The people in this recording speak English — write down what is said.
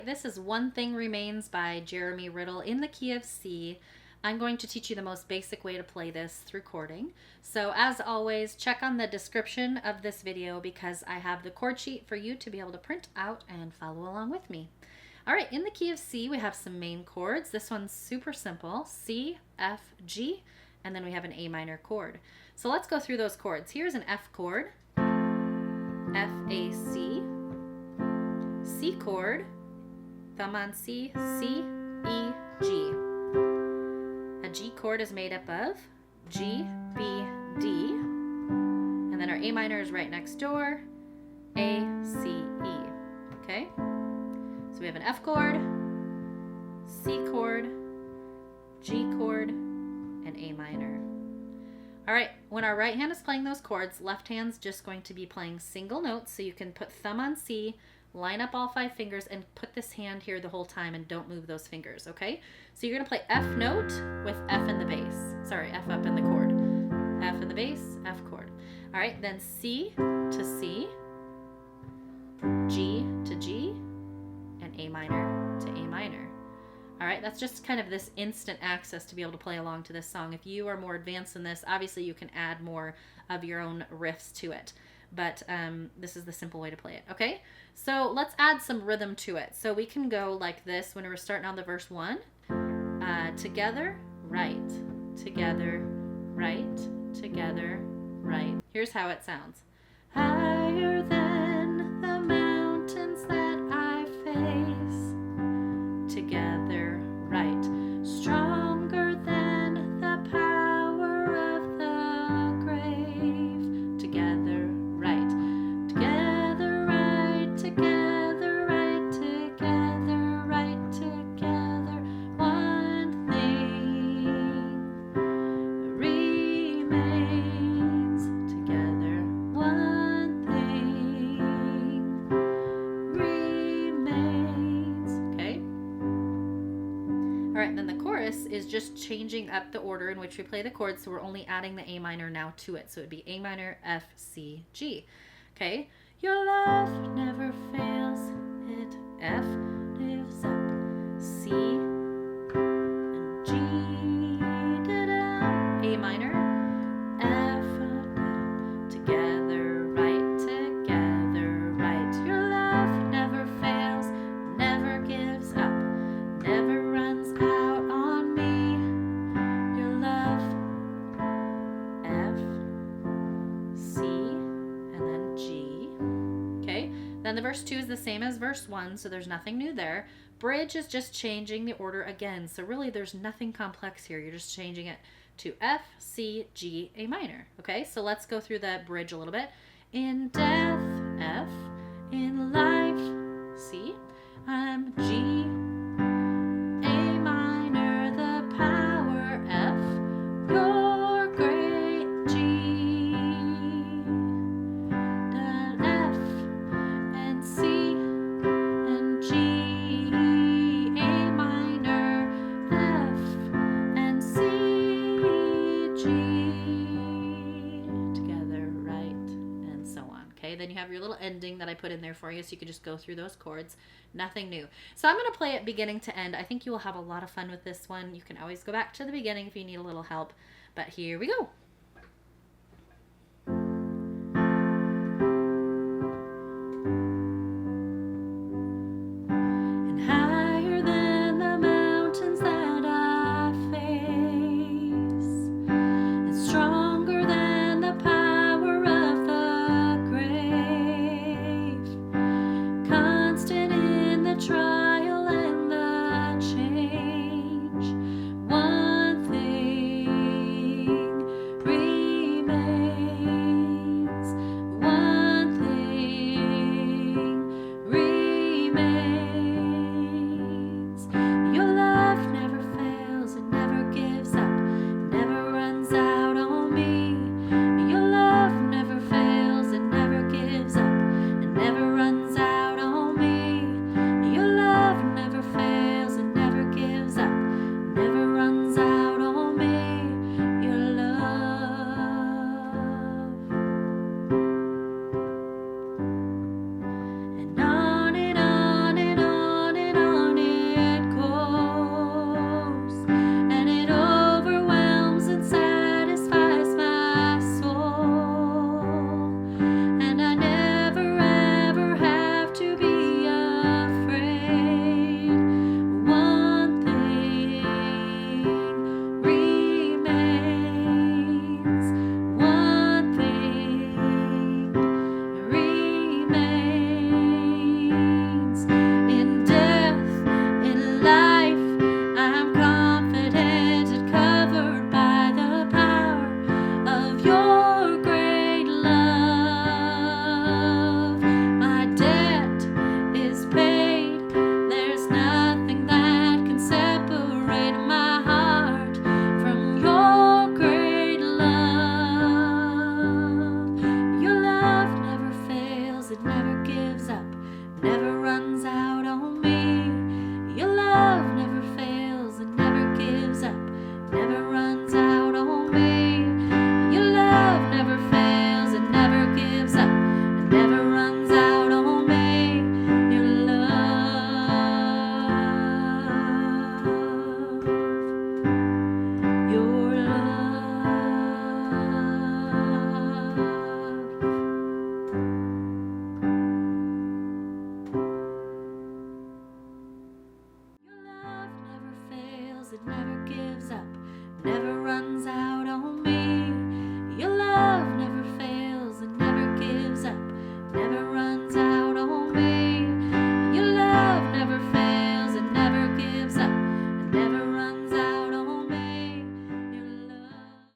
This is One Thing Remains by Jeremy Riddle in the key of C. I'm going to teach you the most basic way to play this through chording. So as always, check on the description of this video because I have the chord sheet for you to be able to print out and follow along with me. All right, in the key of C, we have some main chords. This one's super simple, C, F, G, and then we have an A minor chord. So let's go through those chords. Here's an F chord, F, A, C, C chord, thumb on C, C, E, G. A G chord is made up of G, B, D, and then our A minor is right next door, A, C, E, okay? So we have an F chord, C chord, G chord, and A minor. All right, when our right hand is playing those chords, left hand's just going to be playing single notes, so you can put thumb on C, line up all 5 fingers, and put this hand here the whole time and don't move those fingers, okay? So you're gonna play F note with F in the bass. Sorry, F up in the chord. F in the bass, F chord. All right, then C to C, G to G, and A minor to A minor. All right, that's just kind of this instant access to be able to play along to this song. If you are more advanced in this, obviously you can add more of your own riffs to it. But this is the simple way to play it, okay? So let's add some rhythm to it. So we can go like this when we're starting on the verse 1. Together, right. Together, right. Together, right. Here's how it sounds. Higher than the mountains that I face. Together, right. Stronger than the power of the grave. Together, right. Together, right. Together, right. Together, right. Together. One thing remains. Together, one thing remains. Okay? All right, then the chorus is just changing up the order in which we play the chords, so we're only adding the A minor now to it. So it'd be A minor, F, C, G. Okay? Your love never fails. It F lives up. C and G. Da-da. A minor, F. Together, right. Together, right. Your love never fails, never gives up, never runs out on me. Your love, F, C, and then G. Okay, then the verse 2 is the same as verse 1, so there's nothing new there. Bridge is just changing the order again, so really there's nothing complex here. You're just changing it to F, C, G, A minor. Okay, so let's go through the bridge a little bit. In death, F, in life, C, I'm G, A minor, the power, F, your great G, the F, and C, and G, A minor, F, and C, G, together, right, and so on. Okay, then you have your little ending that I put in there for you, so you can just go through those chords. Nothing new. So I'm going to play it beginning to end. I think you will have a lot of fun with this one. You can always go back to the beginning if you need a little help, but here we go.